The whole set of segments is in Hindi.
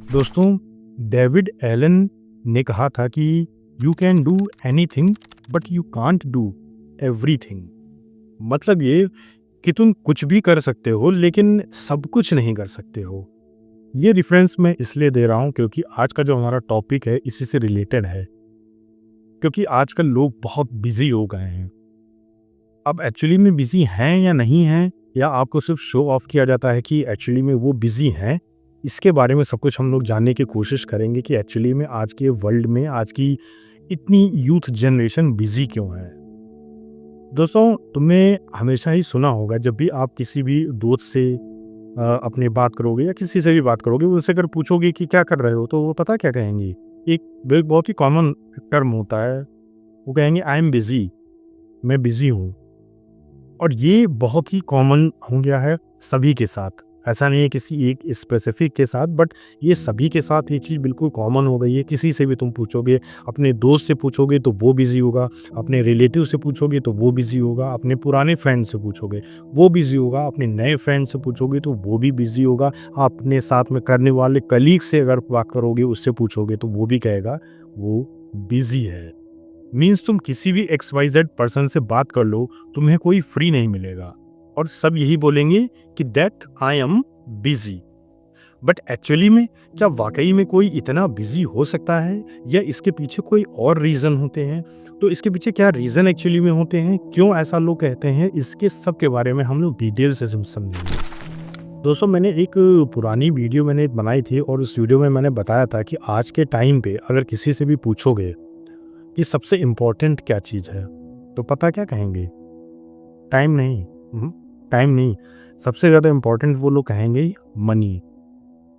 दोस्तों, डेविड एलन ने कहा था कि you can do anything but you can't do everything. मतलब ये कि तुम कुछ भी कर सकते हो लेकिन सब कुछ नहीं कर सकते हो। ये रेफरेंस मैं इसलिए दे रहा हूँ क्योंकि आज का जो हमारा टॉपिक है इसी से रिलेटेड है। क्योंकि आजकल लोग बहुत बिजी हो गए हैं। अब एक्चुअली में बिजी हैं या नहीं हैं, या आपको सिर्फ शो ऑफ किया जाता है कि एक्चुअली में वो बिजी हैं, इसके बारे में सब कुछ हम लोग जानने की कोशिश करेंगे कि एक्चुअली में आज के वर्ल्ड में आज की इतनी यूथ जनरेशन बिजी क्यों है। दोस्तों, तुमने हमेशा ही सुना होगा जब भी आप किसी भी दोस्त से अपनी बात करोगे या किसी से भी बात करोगे, उनसे अगर पूछोगे कि क्या कर रहे हो, तो वो पता क्या कहेंगे। एक बहुत ही कॉमन टर्म होता है, वो कहेंगे आई एम बिजी, मैं बिजी हूँ। और ये बहुत ही कॉमन हो गया है सभी के साथ। ऐसा नहीं है किसी एक स्पेसिफिक के साथ, बट ये सभी के साथ ये चीज़ बिल्कुल कॉमन हो गई है। किसी से भी तुम पूछोगे, अपने दोस्त से पूछोगे तो वो बिज़ी होगा, अपने रिलेटिव से पूछोगे तो वो बिज़ी होगा, अपने पुराने फ्रेंड से पूछोगे वो बिज़ी होगा, अपने नए फ्रेंड से पूछोगे तो वो भी बिज़ी होगा, अपने साथ में करने वाले कलीग से अगर बात करोगे, उससे पूछोगे तो वो भी कहेगा वो बिज़ी है। मीन्स तुम किसी भी XYZ पर्सन से बात कर लो, तुम्हें कोई फ्री नहीं मिलेगा और सब यही बोलेंगे कि that I am busy. But actually में क्या वाकई में कोई इतना बिजी हो सकता है, या इसके पीछे कोई और रीज़न होते हैं? तो इसके पीछे क्या रीज़न एक्चुअली में होते हैं, क्यों ऐसा लोग कहते हैं, इसके सब के बारे में हम लोग डिटेल से समझेंगे। दोस्तों, मैंने एक पुरानी वीडियो बनाई थी और उस वीडियो में मैंने बताया था कि आज के टाइम पे अगर किसी से भी पूछोगे कि सबसे इम्पोर्टेंट क्या चीज़ है, तो पता क्या कहेंगे? टाइम नहीं। टाइम नहीं, सबसे ज़्यादा इम्पोर्टेंट वो लोग कहेंगे मनी।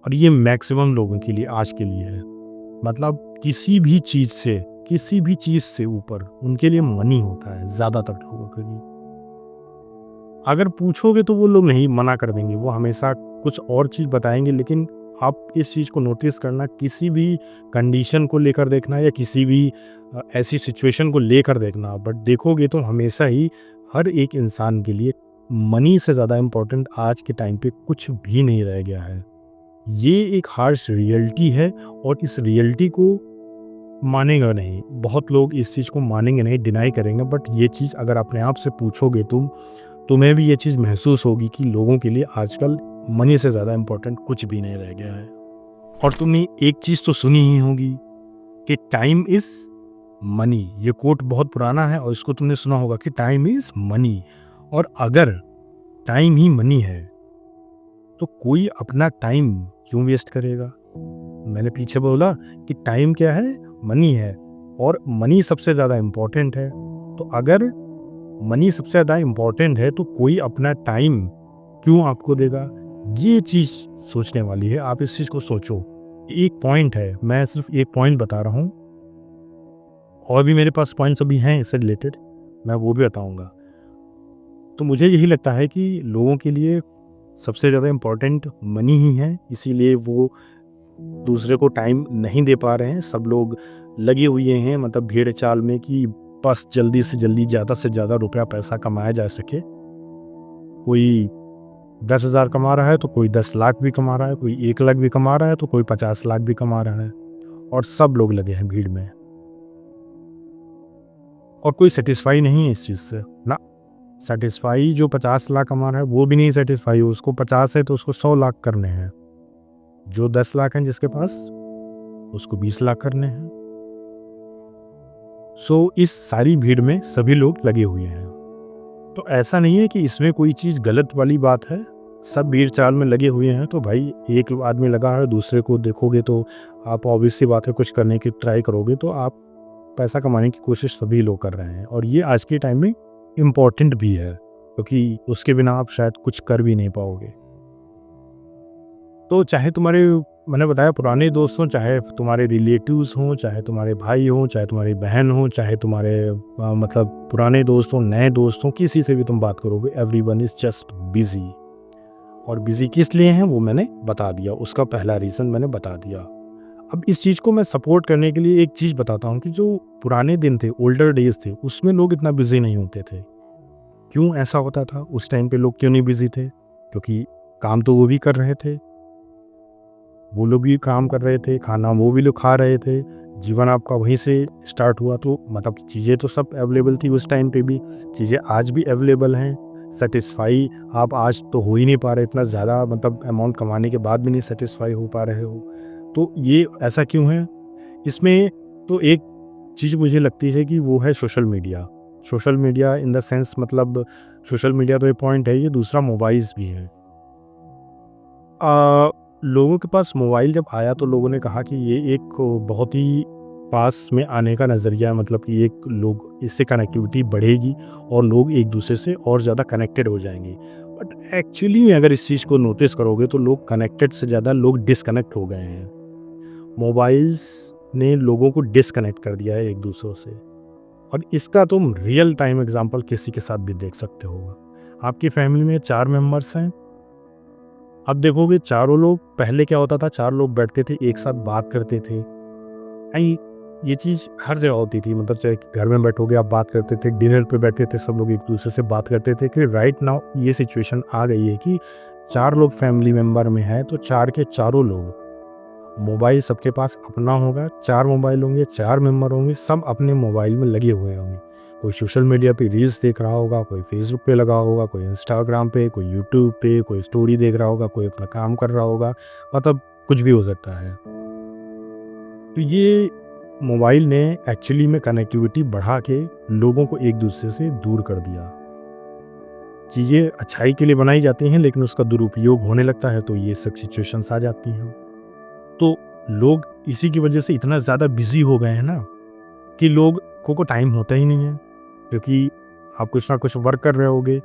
और ये मैक्सिमम लोगों के लिए आज के लिए है। मतलब किसी भी चीज़ से ऊपर उनके लिए मनी होता है ज़्यादातर लोगों के लिए। अगर पूछोगे तो वो लोग नहीं, मना कर देंगे, वो हमेशा कुछ और चीज़ बताएंगे। लेकिन आप इस चीज़ को नोटिस करना, किसी भी कंडीशन को लेकर देखना या किसी भी ऐसी सिचुएशन को लेकर देखना, बट देखोगे तो हमेशा ही हर एक इंसान के लिए मनी से ज़्यादा इम्पोर्टेंट आज के टाइम पे कुछ भी नहीं रह गया है। ये एक हार्श रियलिटी है और इस रियलिटी को मानेगा नहीं, बहुत लोग इस चीज़ को मानेंगे नहीं, डिनाई करेंगे। बट ये चीज़ अगर अपने आप से पूछोगे तुम्हें भी ये चीज़ महसूस होगी कि लोगों के लिए आजकल मनी से ज़्यादा इम्पोर्टेंट कुछ भी नहीं रह गया है। और तुमने एक चीज़ तो सुनी ही होगी कि टाइम इज़ मनी। ये कोट बहुत पुराना है और इसको तुमने सुना होगा कि टाइम इज़ मनी। और अगर टाइम ही मनी है तो कोई अपना टाइम क्यों वेस्ट करेगा? मैंने पीछे बोला कि टाइम क्या है? मनी है, और मनी सबसे ज़्यादा इम्पोर्टेंट है। तो अगर मनी सबसे ज़्यादा इम्पोर्टेंट है तो कोई अपना टाइम क्यों आपको देगा? ये चीज़ सोचने वाली है। आप इस चीज़ को सोचो। एक पॉइंट है, मैं सिर्फ एक पॉइंट बता रहा हूँ, और भी मेरे पास पॉइंट्स अभी हैं इससे रिलेटेड, मैं वो भी बताऊँगा। तो मुझे यही लगता है कि लोगों के लिए सबसे ज़्यादा इम्पोर्टेंट मनी ही है, इसीलिए वो दूसरे को टाइम नहीं दे पा रहे हैं। सब लोग लगे हुए हैं मतलब भेड़ चाल में कि बस जल्दी से जल्दी ज़्यादा से ज़्यादा रुपया पैसा कमाया जा सके। कोई 10,000 कमा रहा है तो कोई 10 लाख भी कमा रहा है, कोई 1 लाख भी कमा रहा है तो कोई 50 लाख भी कमा रहा है, और सब लोग लगे हैं भीड़ में। और कोई सेटिस्फाई नहीं है इस चीज़ से ना। सेटिस्फाई जो 50 लाख कमा रहा है वो भी नहीं सेटिस्फाई, उसको 50 है तो उसको 100 लाख करने हैं। जो 10 लाख हैं जिसके पास, उसको 20 लाख करने हैं। सो इस सारी भीड़ में सभी लोग लगे हुए हैं। तो ऐसा नहीं है कि इसमें कोई चीज़ गलत वाली बात है। सब भीड़ चाल में लगे हुए हैं तो भाई एक आदमी लगा है, दूसरे को देखोगे तो आप ऑब्वियस सी बात है कुछ करने की ट्राई करोगे तो आप पैसा कमाने की कोशिश सभी लोग कर रहे हैं। और ये आज के टाइम में इम्पॉर्टेंट भी है क्योंकि उसके बिना आप शायद कुछ कर भी नहीं पाओगे। तो चाहे तुम्हारे, मैंने बताया, पुराने दोस्त हों, चाहे तुम्हारे रिलेटिव्स हों, चाहे तुम्हारे भाई हों, चाहे तुम्हारी बहन हो, चाहे तुम्हारे मतलब पुराने दोस्त हों, नए दोस्त हों, किसी से भी तुम बात करोगे, एवरीवन इज़ जस्ट बिजी। और बिजी किस लिए हैं वो मैंने बता दिया, उसका पहला रीज़न मैंने बता दिया। अब इस चीज़ को मैं सपोर्ट करने के लिए एक चीज़ बताता हूँ कि जो पुराने दिन थे, ओल्डर डेज थे, उसमें लोग इतना बिजी नहीं होते थे। क्यों ऐसा होता था? उस टाइम पे लोग क्यों नहीं बिजी थे? क्योंकि काम तो वो भी कर रहे थे। वो लोग भी काम कर रहे थे, खाना वो भी लोग खा रहे थे, जीवन आपका वहीं से स्टार्ट हुआ। तो मतलब चीज़ें तो सब अवेलेबल थी उस टाइम पे भी, चीज़ें आज भी अवेलेबल हैं। सेटिस्फाई आप आज तो हो ही नहीं पा रहे, इतना ज़्यादा मतलब अमाउंट कमाने के बाद भी नहीं सेटिस्फाई हो पा रहे हो। तो ये ऐसा क्यों है? इसमें तो एक चीज़ मुझे लगती है कि वो है social media. Social media in the sense मतलब सोशल मीडिया तो एक पॉइंट है, ये दूसरा मोबाइल्स भी है। लोगों के पास मोबाइल जब आया तो लोगों ने कहा कि ये एक बहुत ही पास में आने का नज़रिया है, मतलब कि एक लोग इससे कनेक्टिविटी बढ़ेगी और लोग एक दूसरे से और ज़्यादा कनेक्टेड हो जाएंगे। बट एक्चुअली अगर इस चीज़ को नोटिस करोगे तो लोग कनेक्टेड से ज़्यादा लोग डिसकनेक्ट हो गए हैं। मोबाइल्स ने लोगों को डिसकनेक्ट कर दिया है एक दूसरों से, और इसका तुम रियल टाइम एग्जांपल किसी के साथ भी देख सकते हो। आपकी फैमिली में 4 मेंबर्स हैं, अब देखोगे चारों लोग, पहले क्या होता था, 4 लोग बैठते थे एक साथ बात करते थे। नहीं, ये चीज़ हर जगह होती थी, मतलब चाहे घर में बैठोगे आप बात करते थे, डिनर पे बैठे थे सब लोग एक दूसरे से बात करते थे। कि राइट नाउ ये सिचुएशन आ गई है कि 4 लोग फैमिली मेंबर में हैं तो 4 के चारों लोग, मोबाइल सबके पास अपना होगा, 4 मोबाइल होंगे, 4 मेंबर होंगे, सब अपने मोबाइल में लगे हुए होंगे। कोई सोशल मीडिया पे रील्स देख रहा होगा, कोई फेसबुक पे लगा होगा, कोई इंस्टाग्राम पे, कोई यूट्यूब पे, कोई स्टोरी देख रहा होगा, कोई अपना काम कर रहा होगा, मतलब कुछ भी हो सकता है। तो ये मोबाइल ने एक्चुअली में कनेक्टिविटी बढ़ा के लोगों को एक दूसरे से दूर कर दिया। चीज़ें अच्छाई के लिए बनाई जाती हैं लेकिन उसका दुरुपयोग होने लगता है तो ये सब सिचुएशंस आ जाती हैं। तो लोग इसी की वजह से इतना ज़्यादा बिजी हो गए हैं ना कि लोगों को टाइम होता ही नहीं है, क्योंकि आप कुछ ना कुछ वर्क कर रहे होगे,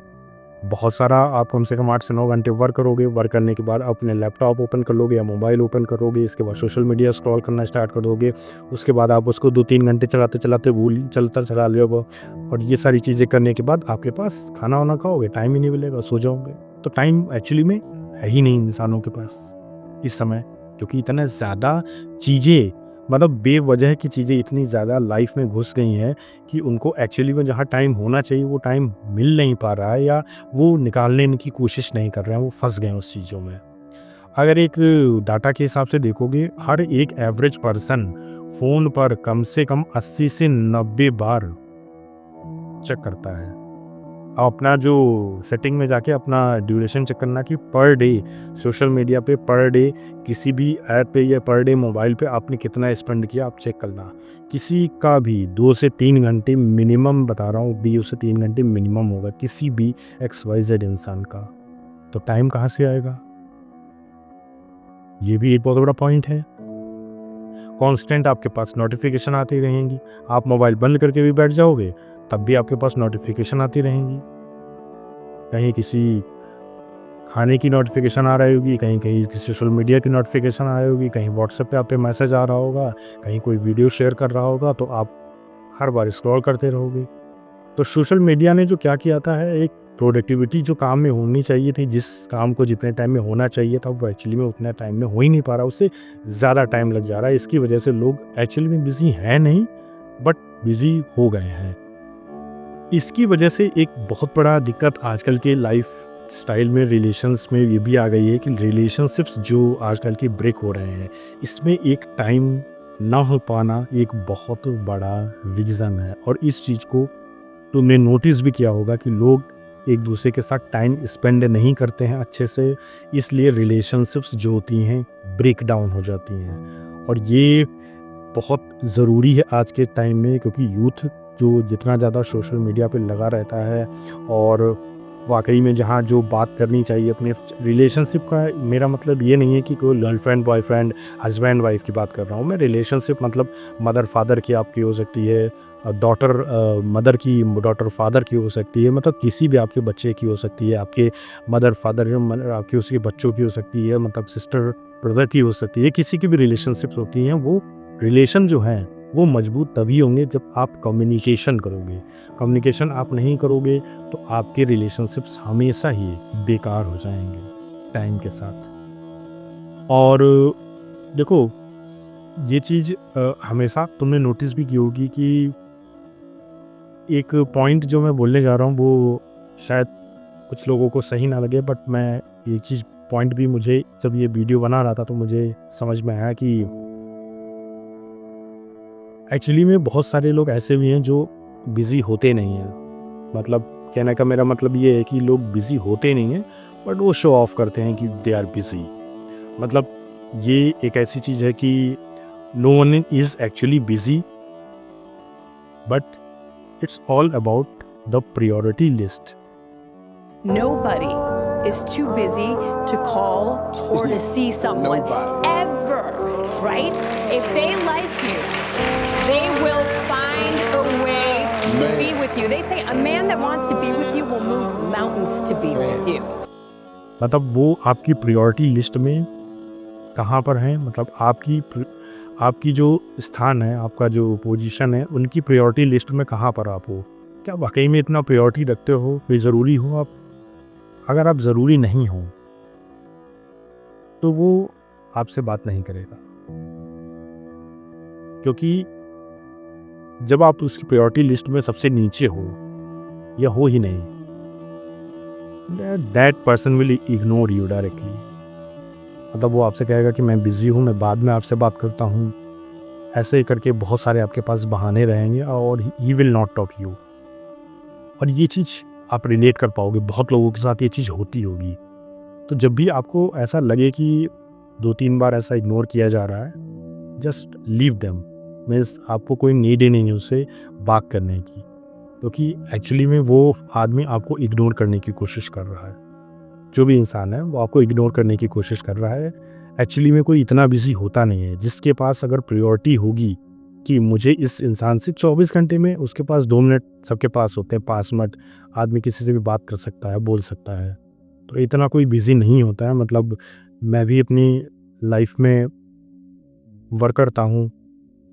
बहुत सारा आप कम से कम 8 से 9 घंटे वर्क करोगे, वर्क करने के बाद अपने लैपटॉप ओपन कर लोगे या मोबाइल ओपन करोगे, इसके बाद सोशल मीडिया स्क्रॉल करना स्टार्ट कर दोगे, उसके बाद आप उसको 2-3 घंटे चलाते चलाते भूल चलता चला लोगे, और ये सारी चीज़ें करने के बाद आपके पास खाना वाना खाओगे, टाइम ही नहीं मिलेगा, सो जाओगे। तो टाइम एक्चुअली में है ही नहीं इंसानों के पास इस समय, क्योंकि इतना ज़्यादा चीज़ें, मतलब बेवजह की चीज़ें इतनी ज़्यादा लाइफ में घुस गई हैं कि उनको एक्चुअली में जहाँ टाइम होना चाहिए वो टाइम मिल नहीं पा रहा है, या वो निकालने की कोशिश नहीं कर रहे हैं, वो फंस गए हैं उस चीज़ों में। अगर एक डाटा के हिसाब से देखोगे, हर एक एवरेज पर्सन फ़ोन पर कम से कम 80 से 90 बार चेक करता है। अपना जो सेटिंग में जाके अपना ड्यूरेशन चेक करना कि पर डे सोशल मीडिया पे, पर डे किसी भी ऐप पे, या पर डे मोबाइल पे आपने कितना स्पेंड किया, आप चेक करना। किसी का भी 2 से 3 घंटे मिनिमम, बता रहा हूँ, 2 से 3 घंटे मिनिमम होगा किसी भी XYZ इंसान का। तो टाइम कहाँ से आएगा? ये भी एक बहुत बड़ा पॉइंट है। कांस्टेंट आपके पास नोटिफिकेशन आती रहेंगी, आप मोबाइल बंद करके भी बैठ जाओगे तब भी आपके पास नोटिफिकेशन आती रहेंगी। कहीं किसी खाने की नोटिफिकेशन आ रही होगी, कहीं कहीं किसी सोशल मीडिया की नोटिफिकेशन आ रही होगी, कहीं व्हाट्सएप पे आप पे मैसेज आ रहा होगा, कहीं कोई वीडियो शेयर कर रहा होगा, तो आप हर बार स्क्रॉल करते रहोगे। तो सोशल मीडिया ने जो क्या किया था है, एक प्रोडक्टिविटी जो काम में होनी चाहिए थी, जिस काम को जितने टाइम में होना चाहिए था वो एक्चुअली में उतने टाइम में हो ही नहीं पा रहा, उससे ज़्यादा टाइम लग जा रहा है। इसकी वजह से लोग एक्चुअली में बिजी हैं नहीं, बट बिजी हो गए हैं। इसकी वजह से एक बहुत बड़ा दिक्कत आजकल के लाइफ स्टाइल में, रिलेशंस में ये भी आ गई है कि रिलेशनशिप्स जो आजकल के ब्रेक हो रहे हैं, इसमें एक टाइम ना हो पाना एक बहुत बड़ा रीज़न है। और इस चीज़ को तुमने नोटिस भी किया होगा कि लोग एक दूसरे के साथ टाइम स्पेंड नहीं करते हैं अच्छे से, इसलिए रिलेशनशिप्स जो होती हैं ब्रेक डाउन हो जाती हैं। और ये बहुत ज़रूरी है आज के टाइम में, क्योंकि यूथ जो जितना ज़्यादा सोशल मीडिया पे लगा रहता है, और वाकई में जहाँ जो बात करनी चाहिए अपने रिलेशनशिप का, मेरा मतलब ये नहीं है कि कोई गर्लफ्रेंड बॉयफ्रेंड हस्बैंड वाइफ की बात कर रहा हूँ मैं। रिलेशनशिप मतलब मदर फादर की आपकी हो सकती है, डॉटर मदर की, डॉटर फादर की हो सकती है, मतलब किसी भी आपके बच्चे की हो सकती है, आपके मदर फादर आपके उसके बच्चों की हो सकती है, मतलब सिस्टर ब्रदर की हो सकती है। किसी की भी रिलेशनशिप्स होती हैं, वो रिलेशन जो हैं वो मजबूत तभी होंगे जब आप कम्युनिकेशन करोगे। कम्युनिकेशन आप नहीं करोगे तो आपके रिलेशनशिप्स हमेशा ही बेकार हो जाएंगे टाइम के साथ। और देखो, ये चीज़ हमेशा तुमने नोटिस भी की होगी कि एक पॉइंट जो मैं बोलने जा रहा हूँ वो शायद कुछ लोगों को सही ना लगे, बट मैं ये चीज़ पॉइंट भी मुझे जब ये वीडियो बना रहा था तो मुझे समझ में आया कि एक्चुअली में बहुत सारे लोग ऐसे भी हैं जो बिज़ी होते नहीं हैं। मतलब कहने का मेरा मतलब ये है कि लोग बिज़ी होते नहीं हैं बट वो शो ऑफ करते हैं कि दे आर बिज़ी। मतलब ये एक ऐसी चीज़ है कि no one is actually busy, but it's all about the priority list. Nobody is too busy to call or to see someone ever, right? If they like you, they will find a way to be with you. They say a man that wants to be with you will move mountains to be with you. मतलब वो आपकी प्रायोरिटी लिस्ट में कहाँ पर हैं, मतलब आपकी जो स्थान है, आपका जो पोजीशन है, उनकी प्रायोरिटी लिस्ट में कहाँ पर आप हो। क्या वाकई में इतना प्रायोरिटी रखते हो, कोई ज़रूरी हो आप? अगर आप ज़रूरी नहीं हो तो वो आपसे बात नहीं करेगा, क्योंकि जब आप उसकी प्रायोरिटी लिस्ट में सबसे नीचे हो या हो ही नहीं, that person will ignore you directly. मतलब वो आपसे कहेगा कि मैं बिज़ी हूँ, मैं बाद में आपसे बात करता हूँ, ऐसे करके बहुत सारे आपके पास बहाने रहेंगे और he will not talk you. और ये चीज़ आप रिलेट कर पाओगे, बहुत लोगों के साथ ये चीज़ होती होगी। तो जब भी आपको ऐसा लगे कि 2-3 बार ऐसा इग्नोर किया जा रहा है, जस्ट लीव देम। मीन्स आपको कोई नीड ही नहीं है उससे बात करने की, क्योंकि एक्चुअली में वो आदमी आपको इग्नोर करने की कोशिश कर रहा है। जो भी इंसान है वो आपको इग्नोर करने की कोशिश कर रहा है। एक्चुअली में कोई इतना बिजी होता नहीं है। जिसके पास अगर प्रायोरिटी होगी कि मुझे इस इंसान से 24 घंटे में, उसके पास 2 मिनट सबके पास होते हैं, 5 मिनट आदमी किसी से भी बात कर सकता है, बोल सकता है। तो इतना कोई बिजी नहीं होता है। मतलब मैं भी अपनी लाइफ में वर्क करता हूँ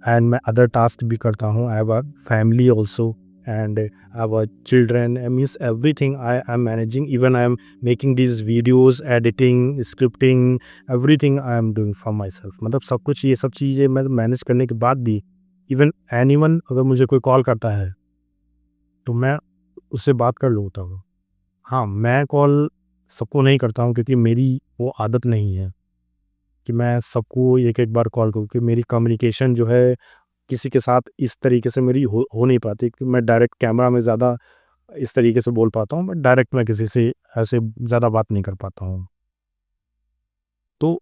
एंड मैं अदर टास्क भी करता हूँ। I have a family also and I have children. I means everything I am managing. Even I am making these videos, editing, scripting, everything I am doing for myself. मतलब सब कुछ, ये सब चीज़ें मैं मैनेज करने के बाद भी इवन एनीवन अगर मुझे कोई कॉल करता है तो मैं उससे बात कर लेता हूँ। हाँ, मैं कॉल सबको नहीं करता हूँ क्योंकि मेरी वो आदत नहीं है कि मैं सबको एक बार कॉल करूँ, क्योंकि मेरी कम्युनिकेशन जो है किसी के साथ इस तरीके से मेरी हो नहीं पाती कि मैं डायरेक्ट कैमरा में ज़्यादा इस तरीके से बोल पाता हूँ, बट डायरेक्ट मैं किसी से ऐसे ज़्यादा बात नहीं कर पाता हूँ। तो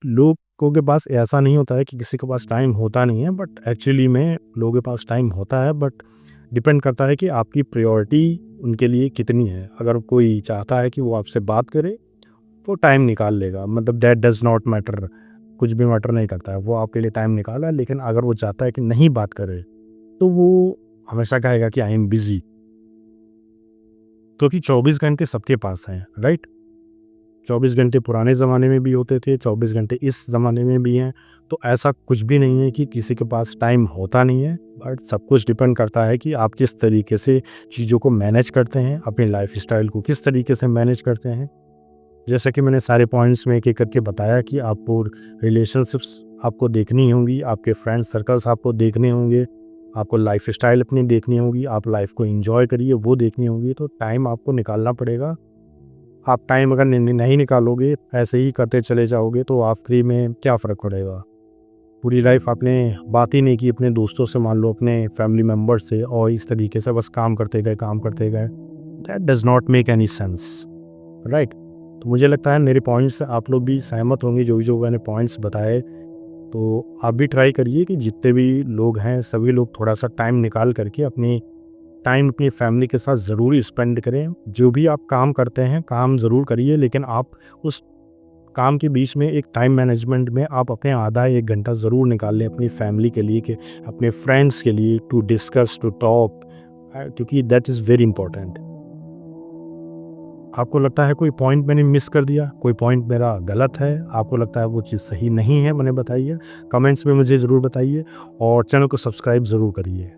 लोगों के पास ऐसा नहीं होता है कि किसी के पास टाइम होता नहीं है, बट एक्चुअली में लोगों के पास टाइम होता है, बट डिपेंड करता है कि आपकी प्रायोरिटी उनके लिए कितनी है। अगर कोई चाहता है कि वो आपसे बात करे, वो टाइम निकाल लेगा। मतलब दैट डज़ नॉट मैटर, कुछ भी मैटर नहीं करता है, वो आपके लिए टाइम निकाला। लेकिन अगर वो चाहता है कि नहीं बात करे तो वो हमेशा कहेगा कि आई एम बिजी, क्योंकि 24 घंटे सबके पास हैं, राइट। 24 घंटे पुराने ज़माने में भी होते थे, 24 घंटे इस ज़माने में भी हैं। तो ऐसा कुछ भी नहीं है कि किसी के पास टाइम होता नहीं है, बट सब कुछ डिपेंड करता है कि आप किस तरीके से चीज़ों को मैनेज करते हैं, अपनी लाइफ स्टाइल को किस तरीके से मैनेज करते हैं। जैसे कि मैंने सारे पॉइंट्स में एक-एक करके बताया कि आपको रिलेशनशिप्स आपको देखनी होंगी, आपके फ्रेंड सर्कल्स आपको देखने होंगे, आपको लाइफ स्टाइल अपनी देखनी होगी, आप लाइफ को एंजॉय करिए वो देखनी होगी। तो टाइम आपको निकालना पड़ेगा। आप टाइम अगर नहीं निकालोगे, ऐसे ही करते चले जाओगे, तो आखिरी में क्या फ़र्क पड़ेगा। पूरी लाइफ आपने बात ही नहीं की अपने दोस्तों से, मान लो अपने फैमिली मेम्बर से, और इस तरीके से बस काम करते गए। That does not make any sense, right. तो मुझे लगता है मेरे पॉइंट्स से आप लोग भी सहमत होंगे, जो मैंने पॉइंट्स बताए। तो आप भी ट्राई करिए कि जितने भी लोग हैं सभी लोग थोड़ा सा टाइम निकाल करके अपनी फैमिली के साथ ज़रूर स्पेंड करें। जो भी आप काम करते हैं, काम ज़रूर करिए, लेकिन आप उस काम के बीच में एक टाइम मैनेजमेंट में आप अपने आधा 1 घंटा ज़रूर निकाल लें अपनी फैमिली के लिए, कि अपने फ्रेंड्स के लिए, टू डिस्कस, टू टॉक, क्योंकि दैट इज़ वेरी इंपॉर्टेंट। आपको लगता है कोई पॉइंट मैंने मिस कर दिया, कोई पॉइंट मेरा गलत है, आपको लगता है वो चीज़ सही नहीं है, मैंने बताइए, कमेंट्स में मुझे ज़रूर बताइए, और चैनल को सब्सक्राइब ज़रूर करिए।